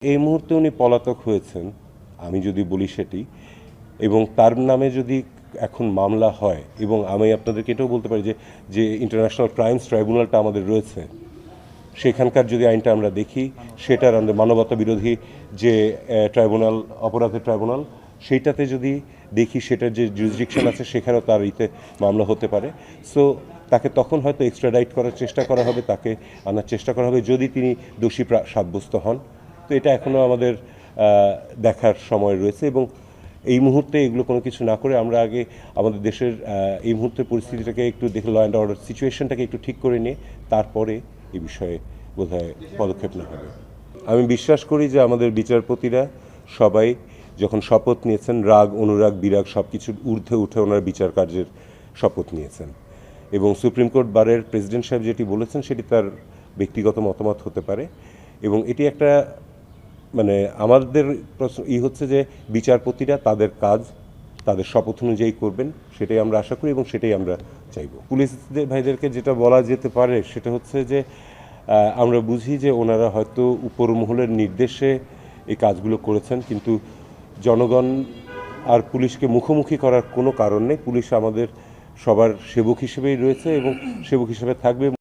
এই মুহূর্তে উনি পলাতক হয়েছেন, আমি যদি বলি সেটি, এবং তার নামে যদি এখন মামলা হয়, এবং আমি আপনাদেরকে এটাও বলতে পারি যে যে ইন্টারন্যাশনাল ক্রাইমস ট্রাইব্যুনালটা আমাদের রয়েছে, সেখানকার যদি আইনটা আমরা দেখি, সেটার আমাদের মানবতা বিরোধী যে ট্রাইব্যুনাল, অপরাধের ট্রাইব্যুনাল, সেইটাতে যদি দেখি সেটার যে জুরিসডিকশন আছে, সেখানেও তার ইতে মামলা হতে পারে। সো তাকে তখন হয়তো এক্সট্রাডাইট করার চেষ্টা করা হবে, তাকে আনার চেষ্টা করা হবে যদি তিনি দোষী সাব্যস্ত হন। তো এটা এখনও আমাদের দেখার সময় রয়েছে, এবং এই মুহূর্তে এগুলো কোনো কিছু না করে আমরা আগে আমাদের দেশের এই মুহূর্তের পরিস্থিতিটাকে একটু দেখে, ল অ্যান্ড অর্ডার সিচুয়েশনটাকে একটু ঠিক করে নিয়ে তারপরে এই বিষয়ে বোধহয় পদক্ষেপ নেওয়া হবে। আমি বিশ্বাস করি যে আমাদের বিচারপতিরা সবাই যখন শপথ নিয়েছেন, রাগ, অনুরাগ, বিরাগ সব কিছুর ঊর্ধ্বে উঠে ওনারা বিচার কার্যের শপথ নিয়েছেন, এবং সুপ্রিম কোর্ট বারের প্রেসিডেন্ট সাহেব যেটি বলেছেন সেটি তার ব্যক্তিগত মতামত হতে পারে, এবং এটি একটা মানে আমাদের প্রশ্ন হচ্ছে যে বিচারপতিরা তাদের কাজ তাদের শপথ অনুযায়ী করবেন, সেটাই আমরা আশা করি এবং সেটাই আমরা চাইব। পুলিশদের ভাইদেরকে যেটা বলা যেতে পারে সেটা হচ্ছে যে আমরা বুঝি যে ওনারা হয়তো উপর মহলের নির্দেশে এই কাজগুলো করেছেন, কিন্তু জনগণ আর পুলিশকে মুখোমুখি করার কোনো কারণ নেই। পুলিশ আমাদের সবার সেবক হিসেবেই রয়েছে এবং সেবক হিসেবে থাকবে।